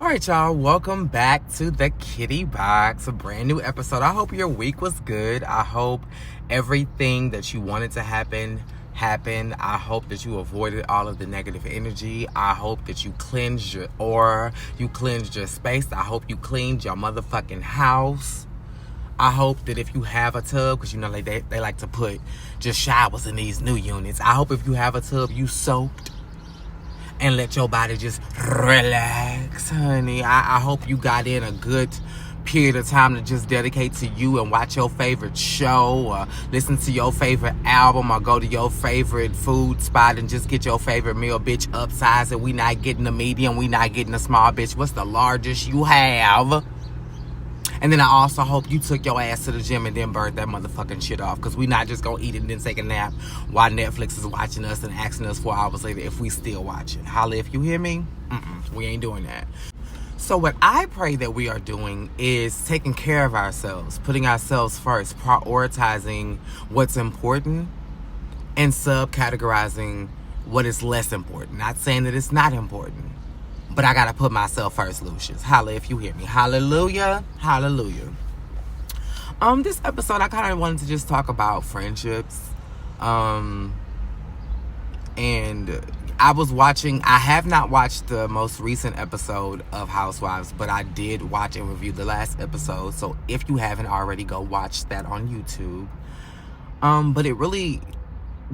right, y'all. Welcome back to the Kitty Box, a brand new episode. I hope your week was good. I hope everything that you wanted to happen happened. I hope that you avoided all of the negative energy. I hope that you cleansed your aura, you cleansed your space. I hope you cleaned your motherfucking house. I hope that if you have a tub, because you know they like to put just showers in these new units. I hope if you have a tub, you soaked and let your body just relax, honey. I hope you got in a good period of time to just dedicate to you and watch your favorite show or listen to your favorite album or go to your favorite food spot and just get your favorite meal. Bitch, upsize it. We not getting a medium. We not getting a small, bitch. What's the largest you have? And then I also hope you took your ass to the gym and then burned that motherfucking shit off. Because we not just going to eat it and then take a nap while Netflix is watching us and asking us 4 hours later if we still watching. Holla if you hear me. We ain't doing that. So what I pray that we are doing is taking care of ourselves, putting ourselves first, prioritizing what's important and subcategorizing what is less important. Not saying that it's not important. But I gotta put myself first, Lucius. Holla if you hear me. Hallelujah. Hallelujah. This episode I kind of wanted to just talk about friendships. And I have not watched the most recent episode of Housewives, but I did watch and review the last episode. So if you haven't already, go watch that on YouTube. But it really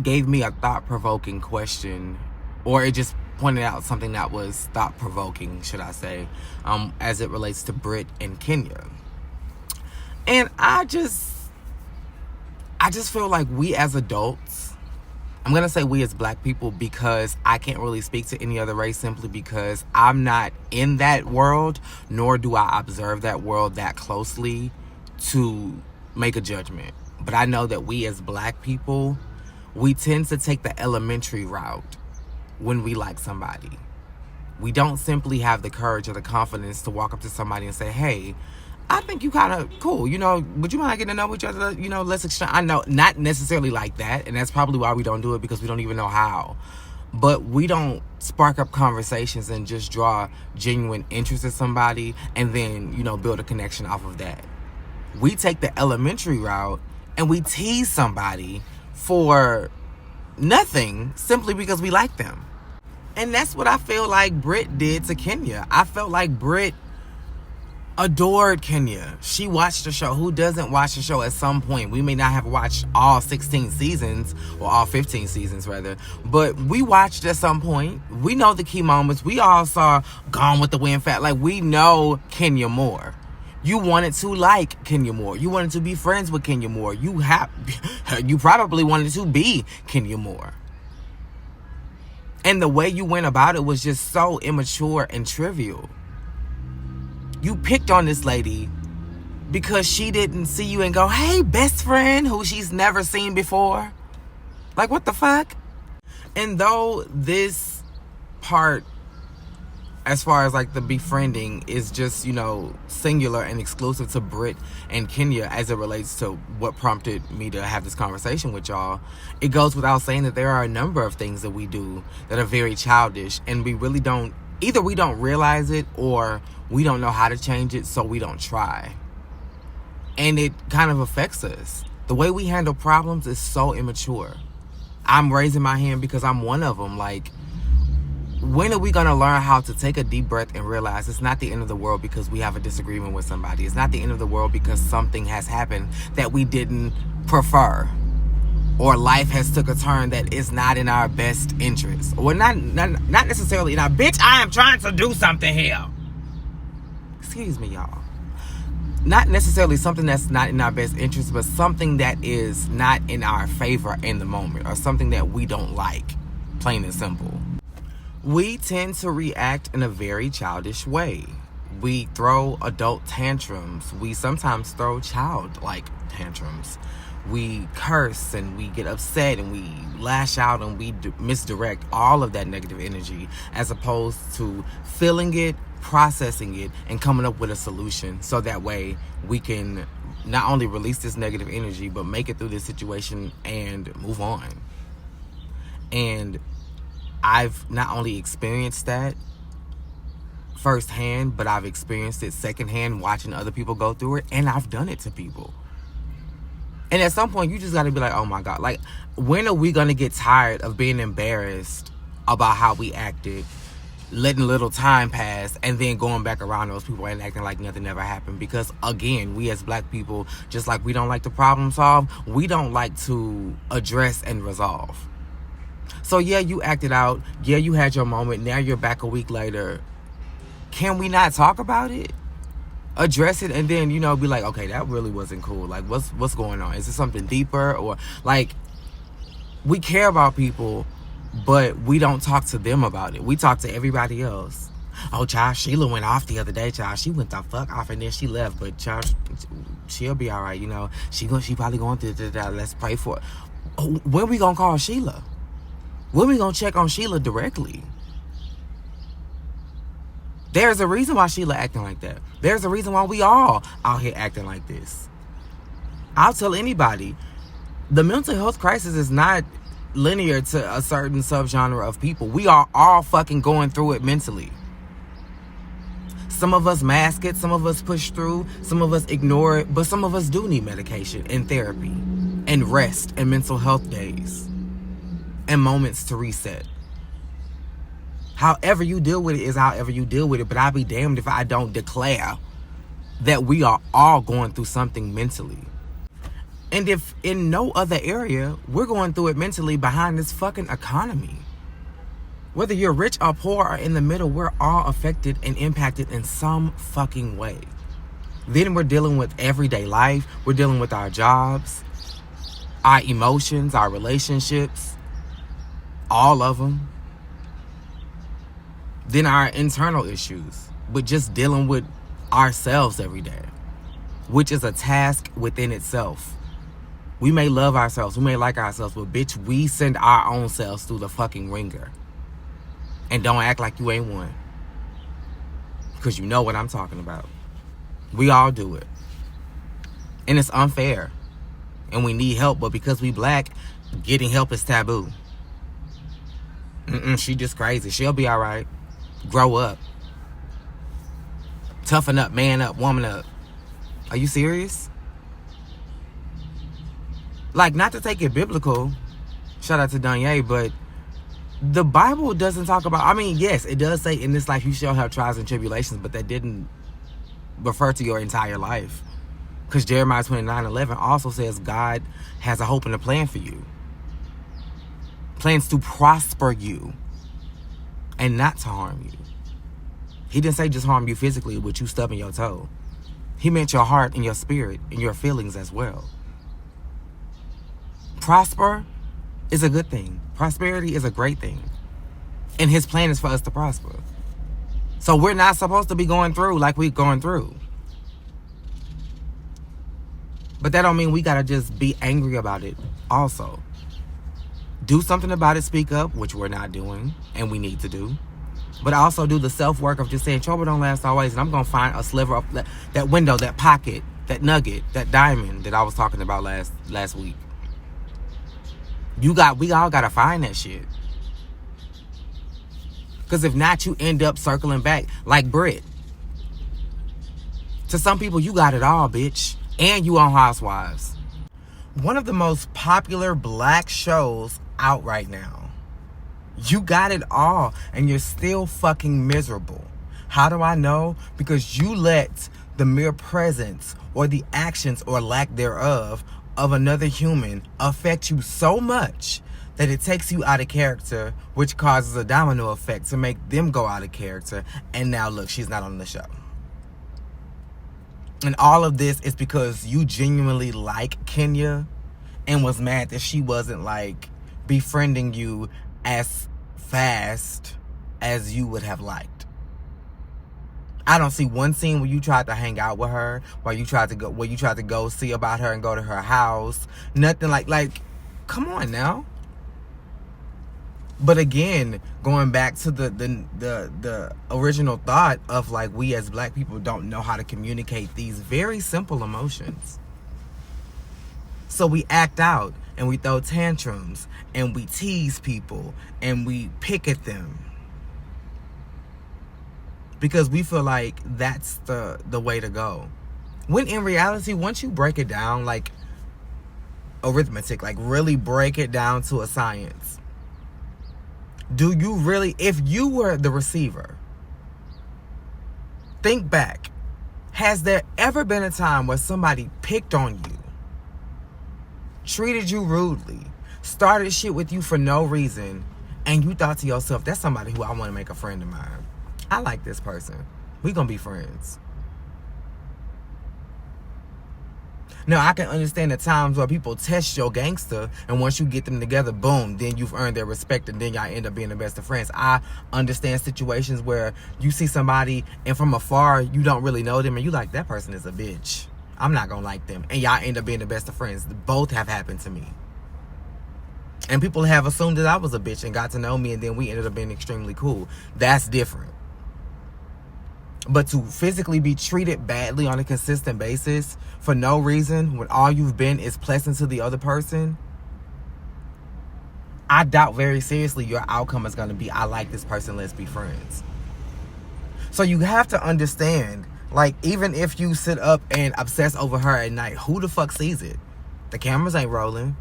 gave me a thought-provoking question, or it just pointed out something that was thought-provoking, should I say, as it relates to Britt and Kenya. And I just feel like we as adults, I'm going to say we as black people because I can't really speak to any other race simply because I'm not in that world, nor do I observe that world that closely to make a judgment. But I know that we as black people, we tend to take the elementary route when we like somebody. We don't simply have the courage or the confidence to walk up to somebody and say, hey, I think you kind of cool, would you mind getting to know each other, let's exchange. I know, not necessarily like that, and that's probably why we don't do it, because we don't even know how. But we don't spark up conversations and just draw genuine interest in somebody and then, build a connection off of that. We take the elementary route and we tease somebody for nothing simply because we like them. And that's what I feel like Britt did to Kenya. I felt like Britt adored Kenya. She watched the show. Who doesn't watch the show at some point? We may not have watched all 16 seasons, or all 15 seasons rather, but we watched at some point. We know the key moments. We all saw Gone with the Wind Fat. Like, we know Kenya Moore. You wanted to like Kenya Moore. You wanted to be friends with Kenya Moore. You probably wanted to be Kenya Moore. And the way you went about it was just so immature and trivial. You picked on this lady because she didn't see you and go, hey, best friend, who she's never seen before. Like, what the fuck? And though this part, as far as like the befriending, is just, singular and exclusive to Britt and Kenya as it relates to what prompted me to have this conversation with y'all, it goes without saying that there are a number of things that we do that are very childish, and we really don't, either we don't realize it or we don't know how to change it, so we don't try. And it kind of affects us. The way we handle problems is so immature. I'm raising my hand because I'm one of them. Like, when are we going to learn how to take a deep breath and realize it's not the end of the world because we have a disagreement with somebody? It's not the end of the world because something has happened that we didn't prefer, or life has took a turn that is not in our best interest, or not necessarily in our, bitch, I am trying to do something here. Excuse me, y'all. Not necessarily something that's not in our best interest, but something that is not in our favor in the moment, or something that we don't like, plain and simple. We tend to react in a very childish way. We throw adult tantrums. We sometimes throw childlike tantrums. We curse and we get upset and we lash out and we misdirect all of that negative energy, as opposed to feeling it, processing it, and coming up with a solution, so that way we can not only release this negative energy but make it through this situation and move on. And I've not only experienced that, firsthand, but I've experienced it secondhand watching other people go through it, and I've done it to people. And at some point, you just got to be like, oh my God. Like, when are we going to get tired of being embarrassed about how we acted, letting little time pass, and then going back around those people and acting like nothing ever happened? Because, again, we as black people, just like we don't like to problem solve, we don't like to address and resolve. So, yeah, you acted out. Yeah, you had your moment. Now you're back a week later. Can we not talk about it? Address it, and then, be like, okay, that really wasn't cool. Like, what's going on? Is it something deeper? Or, like, we care about people, but we don't talk to them about it. We talk to everybody else. Oh, child, Sheila went off the other day, child. She went the fuck off, and then she left. But, child, she'll be all right, She probably going through that. Let's pray for it. Oh, when we gonna call Sheila? When we gonna check on Sheila directly? There's a reason why Sheila acting like that. There's a reason why we all out here acting like this. I'll tell anybody, the mental health crisis is not linear to a certain subgenre of people. We are all fucking going through it mentally. Some of us mask it, some of us push through, some of us ignore it, but some of us do need medication and therapy and rest and mental health days and moments to reset. However you deal with it is however you deal with it, but I'll be damned if I don't declare that we are all going through something mentally. And if in no other area, we're going through it mentally behind this fucking economy. Whether you're rich or poor or in the middle, we're all affected and impacted in some fucking way. Then we're dealing with everyday life. We're dealing with our jobs, our emotions, our relationships, all of them. Then our internal issues, but just dealing with ourselves every day, which is a task within itself. We may love ourselves, we may like ourselves, but bitch, we send our own selves through the fucking ringer. And don't act like you ain't one. Because you know what I'm talking about. We all do it. And it's unfair. And we need help, but because we black, getting help is taboo. She just crazy. She'll be all right. Grow up. Toughen up, man up, woman up. Are you serious? Like, not to take it biblical, shout out to Danye, but the Bible doesn't talk about, yes, it does say in this life you shall have trials and tribulations, but that didn't refer to your entire life. Because Jeremiah 29:11 also says God has a hope and a plan for you. Plans to prosper you and not to harm you. He didn't say just harm you physically with you stubbing your toe. He meant your heart and your spirit and your feelings as well. Prosper is a good thing. Prosperity is a great thing. And his plan is for us to prosper. So we're not supposed to be going through like we're going through. But that don't mean we gotta just be angry about it also. Do something about it, speak up, which we're not doing, and we need to do. But also do the self-work of just saying, trouble don't last always, and I'm going to find a sliver of that window, that pocket, that nugget, that diamond that I was talking about last week. We all got to find that shit. Because if not, you end up circling back like Brit. To some people, you got it all, bitch. And you on Housewives. One of the most popular black shows out right now. You got it all and you're still fucking miserable. How do I know? Because you let the mere presence or the actions or lack thereof of another human affect you so much that it takes you out of character, which causes a domino effect to make them go out of character. And now look, she's not on the show. And all of this is because you genuinely like Kenya and was mad that she wasn't like befriending you as fast as you would have liked. I don't see one scene where you tried to hang out with her, where you tried to go see about her and go to her house. Nothing like come on now. But again, going back to the original thought of like we as black people don't know how to communicate these very simple emotions. So we act out and we throw tantrums and we tease people and we pick at them. because we feel like that's the way to go. When in reality, once you break it down, like arithmetic, like really break it down to a science, do you really, if you were the receiver, think back, has there ever been a time where somebody picked on you, treated you rudely, started shit with you for no reason, and you thought to yourself, that's somebody who I want to make a friend of mine. I like this person. We gonna be friends. Now, I can understand the times where people test your gangster, and once you get them together, boom, then you've earned their respect, and then y'all end up being the best of friends. I understand situations where you see somebody, and from afar, you don't really know them, and you like, that person is a bitch. I'm not gonna like them. And y'all end up being the best of friends. Both have happened to me. And people have assumed that I was a bitch and got to know me, and then we ended up being extremely cool. That's different. But to physically be treated badly on a consistent basis for no reason, when all you've been is pleasant to the other person, I doubt very seriously your outcome is going to be, I like this person, let's be friends. So you have to understand, like, even if you sit up and obsess over her at night, who the fuck sees it? The cameras ain't rolling.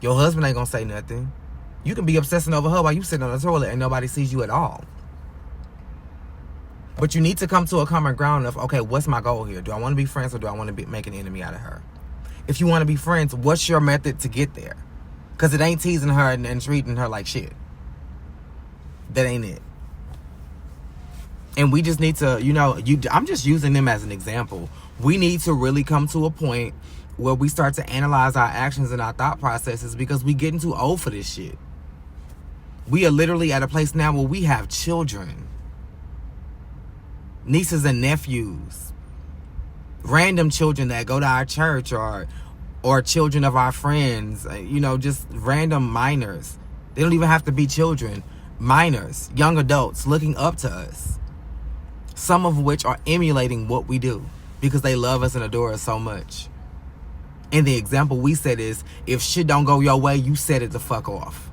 Your husband ain't going to say nothing. You can be obsessing over her while you sitting on the toilet and nobody sees you at all. But you need to come to a common ground of, okay, what's my goal here? Do I want to be friends, or do I want to make an enemy out of her? If you want to be friends, what's your method to get there? Because it ain't teasing her and treating her like shit. That ain't it. And we just need to, I'm just using them as an example. We need to really come to a point where we start to analyze our actions and our thought processes, because we getting too old for this shit. We are literally at a place now where we have children, nieces and nephews, random children that go to our church, or children of our friends, just random minors. They don't even have to be children. Minors, young adults looking up to us. Some of which are emulating what we do because they love us and adore us so much. And the example we set is, if shit don't go your way, you set it the fuck off.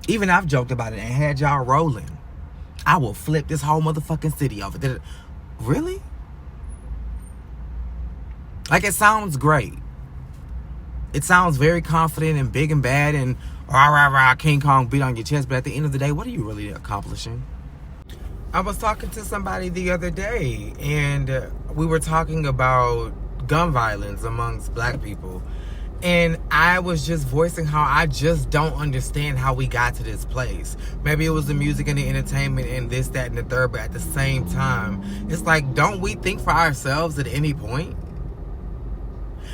Even I've joked about it and had y'all rolling. I will flip this whole motherfucking city over. Really? Like, it sounds great. It sounds very confident and big and bad and rah, rah, rah, King Kong beat on your chest. But at the end of the day, what are you really accomplishing? I was talking to somebody the other day, and we were talking about gun violence amongst black people. And I was just voicing how I just don't understand how we got to this place. Maybe it was the music and the entertainment and this, that, and the third, but at the same time, it's like, don't we think for ourselves at any point?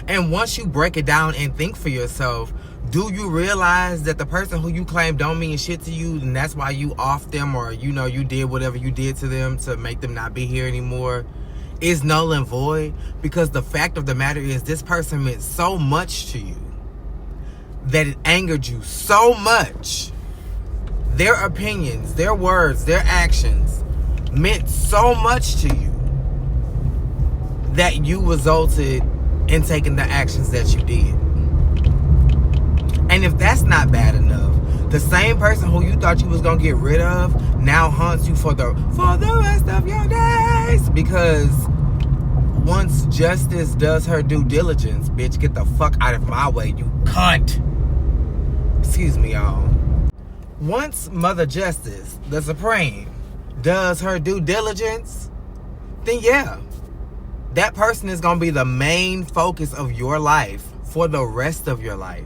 And once you break it down and think for yourself, do you realize that the person who you claim don't mean shit to you, and that's why you off them, or you did whatever you did to them to make them not be here anymore, is null and void? Because the fact of the matter is, this person meant so much to you that it angered you so much. Their opinions, their words, their actions meant so much to you that you resulted in taking the actions that you did. And if that's not bad enough, the same person who you thought you was gonna get rid of now haunts you for the rest of your days. Because once justice does her due diligence, bitch, get the fuck out of my way, you cunt. Excuse me, y'all. Once Mother Justice, the Supreme, does her due diligence, then yeah, that person is gonna be the main focus of your life for the rest of your life.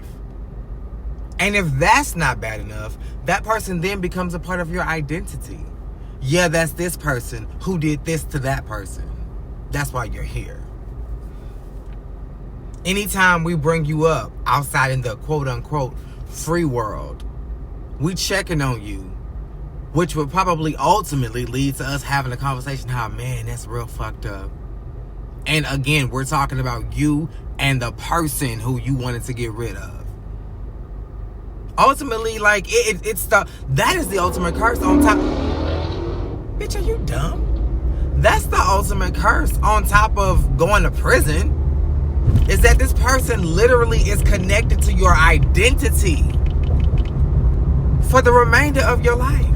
And if that's not bad enough, that person then becomes a part of your identity. Yeah, that's this person who did this to that person. That's why you're here. Anytime we bring you up outside in the quote-unquote free world, we checking on you, which would probably ultimately lead to us having a conversation how, man, that's real fucked up. And again, we're talking about you and the person who you wanted to get rid of. Ultimately, like, that is the ultimate curse on top. Bitch, are you dumb? That's the ultimate curse on top of going to prison, is that this person literally is connected to your identity for the remainder of your life.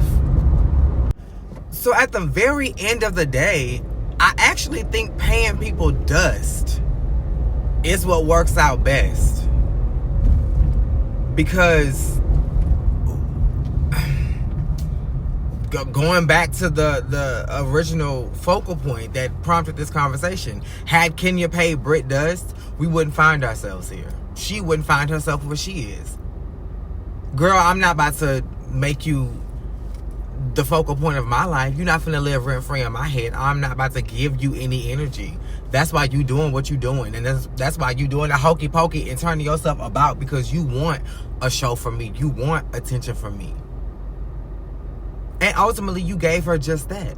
So at the very end of the day, I actually think paying people dust is what works out best. Because going back to the original focal point that prompted this conversation, had Kenya paid Britt dust, we wouldn't find ourselves here. She wouldn't find herself where she is. Girl, I'm not about to make you the focal point of my life. You're not finna live rent-free in my head. I'm not about to give you any energy. That's why you doing what you doing. And that's why you doing the hokey pokey and turning yourself about, because you want a show from me. You want attention from me. And ultimately, you gave her just that.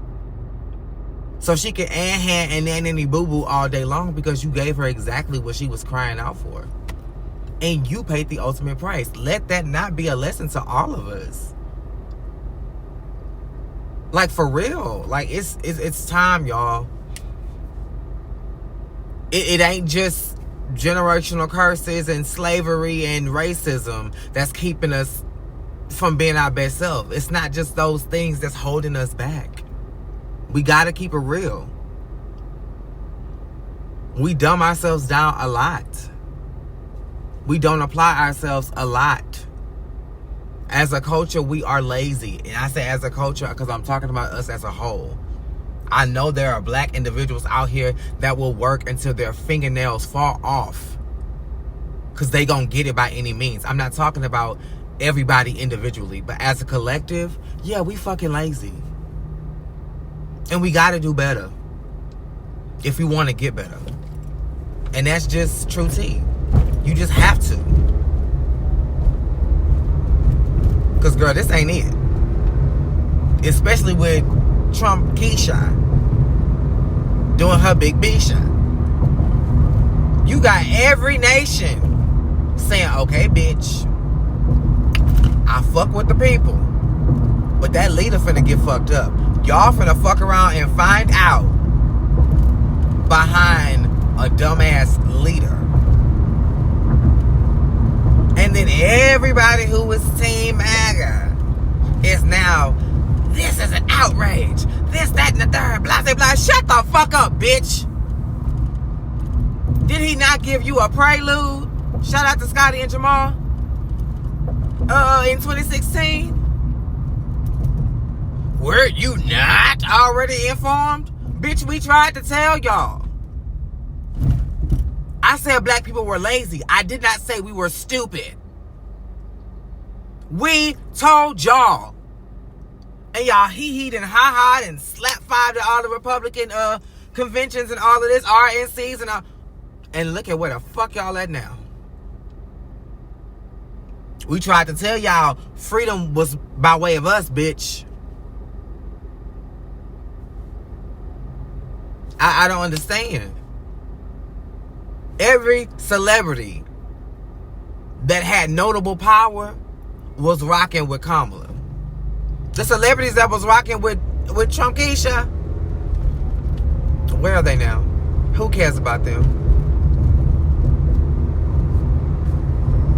So she can and nanny boo-boo all day long, because you gave her exactly what she was crying out for. And you paid the ultimate price. Let that not be a lesson to all of us. Like, for real. Like, it's time, y'all. It ain't just generational curses and slavery and racism that's keeping us from being our best self. It's not just those things that's holding us back. We gotta keep it real. We dumb ourselves down a lot. We don't apply ourselves a lot. As a culture, we are lazy. And I say as a culture because I'm talking about us as a whole. I know there are black individuals out here that will work until their fingernails fall off, because they gonna get it by any means. I'm not talking about everybody individually, but as a collective, yeah, we fucking lazy. And we gotta do better if we want to get better. And that's just true tea. You just have to. Because, girl, this ain't it. Especially with Trump Keisha doing her big B shot. You got every nation saying, okay, bitch, I fuck with the people, but that leader finna get fucked up. Y'all finna fuck around and find out behind a dumbass leader. And then everybody who was Team MAGA is now, this is an outrage. This, that, and the third. Blah, blah, blah. Shut the fuck up, bitch. Did he not give you a prelude? Shout out to Scotty and Jamal. In 2016. Were you not already informed? Bitch, we tried to tell y'all. I said black people were lazy. I did not say we were stupid. We told y'all. And y'all hee-heed and ha-ha and slap five to all the Republican conventions and all of this, RNCs and all. And look at where the fuck y'all at now. We tried to tell y'all freedom was by way of us, bitch. I don't understand. Every celebrity that had notable power was rocking with Kamala. The celebrities that was rocking with Trump Keisha, where are they now? Who cares about them?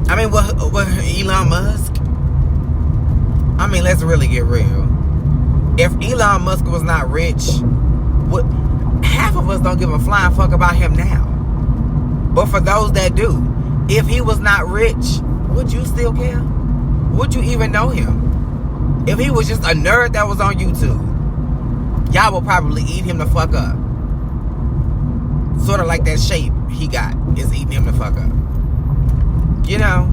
I mean, what Elon Musk? I mean, let's really get real. If Elon Musk was not rich, half of us don't give a flying fuck about him now. But for those that do, if he was not rich, would you still care? Would you even know him? If he was just a nerd that was on YouTube, y'all will probably eat him the fuck up. Sort of like that shape he got is eating him the fuck up. You know?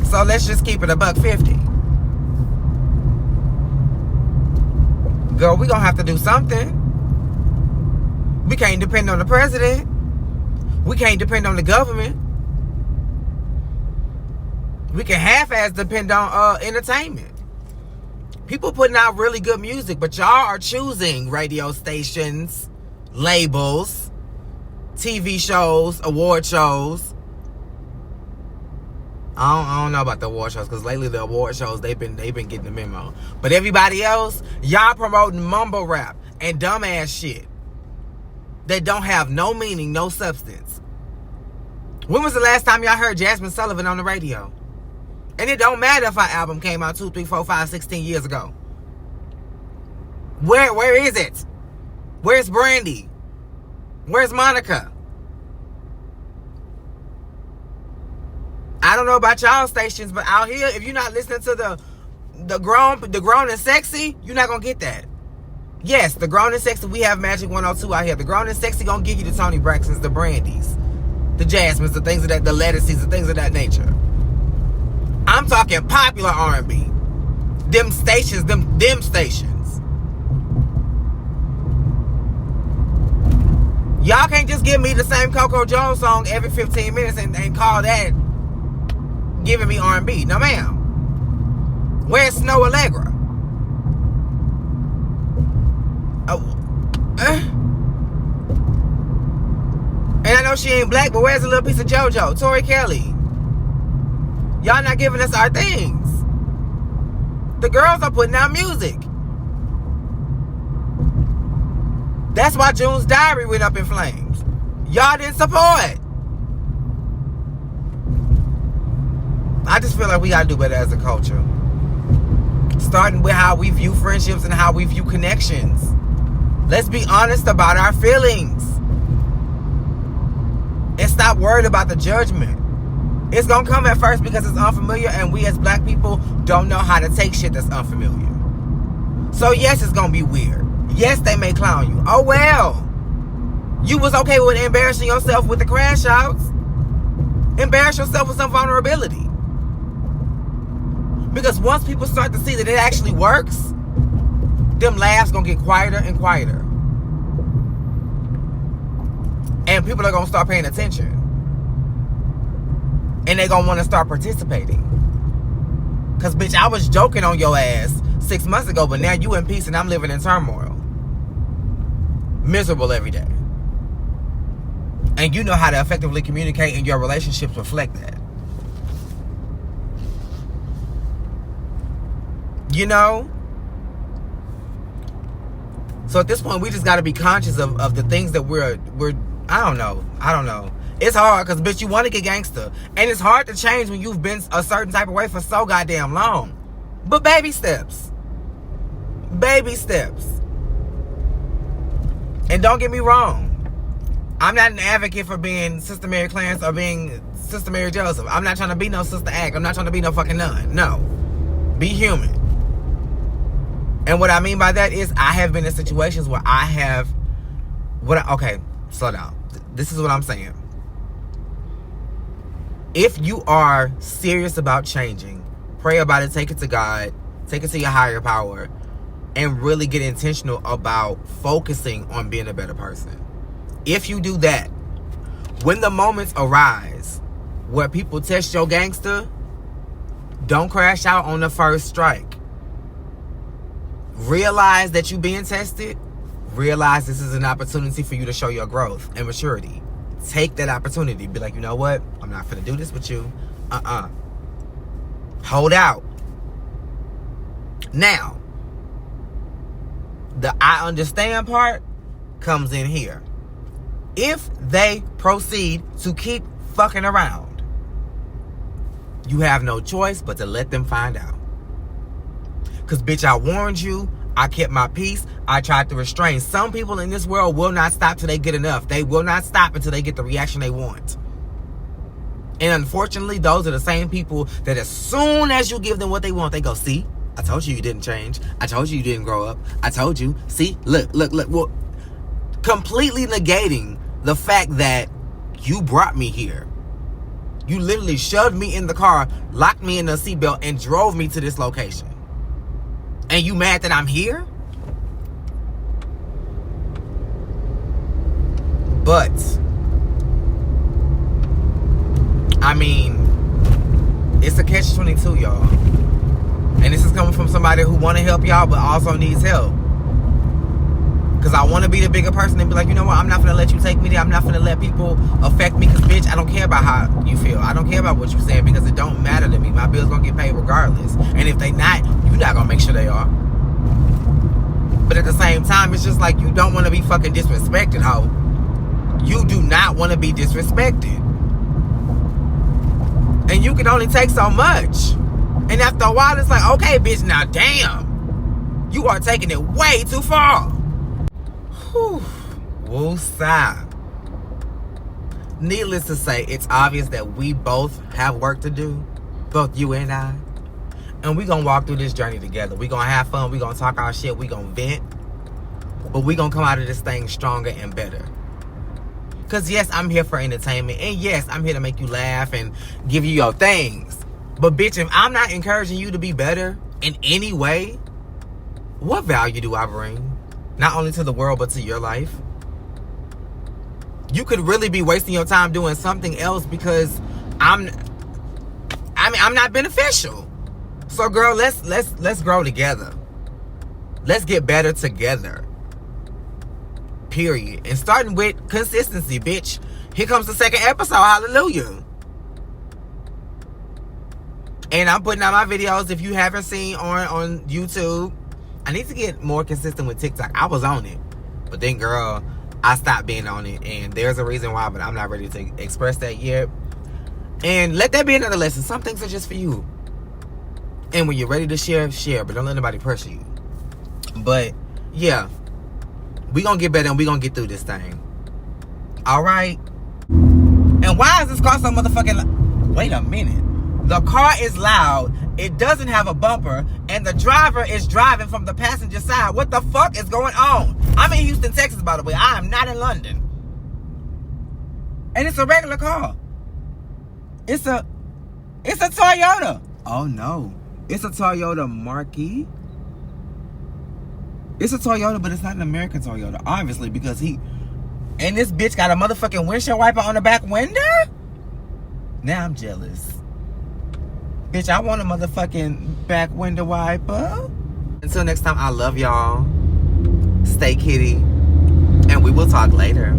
So let's just keep it $1.50. Girl, we gonna have to do something. We can't depend on the president. We can't depend on the government. We can half-ass depend on entertainment. People putting out really good music, but y'all are choosing radio stations, labels, TV shows, award shows. I don't know about the award shows, because lately the award shows, they've been getting the memo. But everybody else, y'all promoting mumble rap and dumbass shit that don't have no meaning, no substance. When was the last time y'all heard Jasmine Sullivan on the radio? And it don't matter if our album came out 2, 3, 4, 5, 16 years ago. Where is it? Where's Brandy? Where's Monica? I don't know about y'all stations, but out here, if you're not listening to the grown and sexy, you're not gonna get that. Yes, the grown and sexy, we have Magic 102 out here. The grown and sexy gonna give you the Toni Braxtons, the Brandys, the Jasmines, the things of that, the Lettuces, the things of that nature. I'm talking popular R&B. Them stations. Y'all can't just give me the same Coco Jones song every 15 minutes and call that giving me R&B. No, ma'am. Where's Snow Allegra? And I know she ain't black, but where's a little piece of JoJo? Tori Kelly. Y'all not giving us our things. The girls are putting out music. That's why June's Diary went up in flames. Y'all didn't support. I just feel like we gotta do better as a culture. Starting with how we view friendships and how we view connections. Let's be honest about our feelings. And stop worried about the judgment. It's gonna come at first because it's unfamiliar, and we as black people don't know how to take shit that's unfamiliar. So yes, it's gonna be weird. Yes, they may clown you. Oh well. You was okay with embarrassing yourself with the crash outs. Embarrass yourself with some vulnerability. Because once people start to see that it actually works, them laughs gonna get quieter and quieter. And people are gonna start paying attention. And they gonna wanna start participating. Cause bitch, I was joking on your ass 6 months ago, but now you in peace and I'm living in turmoil. Miserable every day. And you know how to effectively communicate, and your relationships reflect that. You know? So at this point, we just got to be conscious of the things that we're I don't know. It's hard because, bitch, you want to get gangster. And it's hard to change when you've been a certain type of way for so goddamn long. But baby steps. Baby steps. And don't get me wrong. I'm not an advocate for being Sister Mary Clarence or being Sister Mary Joseph. I'm not trying to be no Sister Act. I'm not trying to be no fucking nun. No. Be human. And what I mean by that is I have been in situations where I have... Okay, slow down. This is what I'm saying. If you are serious about changing, pray about it, take it to God, take it to your higher power, and really get intentional about focusing on being a better person. If you do that, when the moments arise where people test your gangster, don't crash out on the first strike. Realize that you're being tested. Realize this is an opportunity for you to show your growth and maturity. Take that opportunity. Be like, you know what? I'm not finna do this with you. Hold out. Now, the I understand part comes in here. If they proceed to keep fucking around, you have no choice but to let them find out. Because, bitch, I warned you. I kept my peace. I tried to restrain. Some people in this world will not stop till they get enough. They will not stop until they get the reaction they want. And unfortunately, those are the same people that as soon as you give them what they want, they go, see, I told you you didn't change. I told you you didn't grow up. I told you. See, look. Well, completely negating the fact that you brought me here. You literally shoved me in the car, locked me in the seatbelt, and drove me to this location. And you mad that I'm here? But, I mean, it's a catch-22, y'all. And this is coming from somebody who want to help y'all, but also needs help. Because I want to be the bigger person and be like, you know what? I'm not going to let you take me there. I'm not going to let people affect me. Because, bitch, I don't care about how you feel. I don't care about what you're saying because it don't matter to me. My bills going to get paid regardless. And if they not, you're not going to make sure they are. But at the same time, it's just like you don't want to be fucking disrespected, ho. You do not want to be disrespected. And you can only take so much. And after a while, it's like, okay, bitch, now damn. You are taking it way too far. Whew. Woosah. Needless to say, it's obvious that we both have work to do. Both you and I. And we gonna walk through this journey together. We gonna have fun. We gonna talk our shit. We gonna vent. But we gonna come out of this thing stronger and better. Because yes, I'm here for entertainment. And yes, I'm here to make you laugh and give you your things. But bitch, if I'm not encouraging you to be better in any way, what value do I bring? Not only to the world, but to your life. You could really be wasting your time doing something else because I'm not beneficial. So girl, let's grow together. Let's get better together. Period. And starting with consistency, bitch. Here comes the second episode. Hallelujah. And I'm putting out my videos. If you haven't seen on YouTube, I need to get more consistent with TikTok. I was on it, but then girl, I stopped being on it, and there's a reason why, but I'm not ready to express that yet. And let that be another lesson. Some things are just for you. And when you're ready to share, but don't let nobody pressure you. But yeah, we gonna get better and we gonna get through this thing. All right. And why is this car so motherfucking? Wait a minute. The car is loud. It doesn't have a bumper, and the driver is driving from the passenger side. What the fuck is going on? I'm in Houston, Texas, by the way. I am not in London. And it's a regular car. It's a Toyota. Oh no. It's a Toyota Marquis. It's a Toyota, but it's not an American Toyota, obviously, because and this bitch got a motherfucking windshield wiper on the back window? Now I'm jealous. Bitch, I want a motherfucking back window wiper. Until next time, I love y'all. Stay kitty. And we will talk later.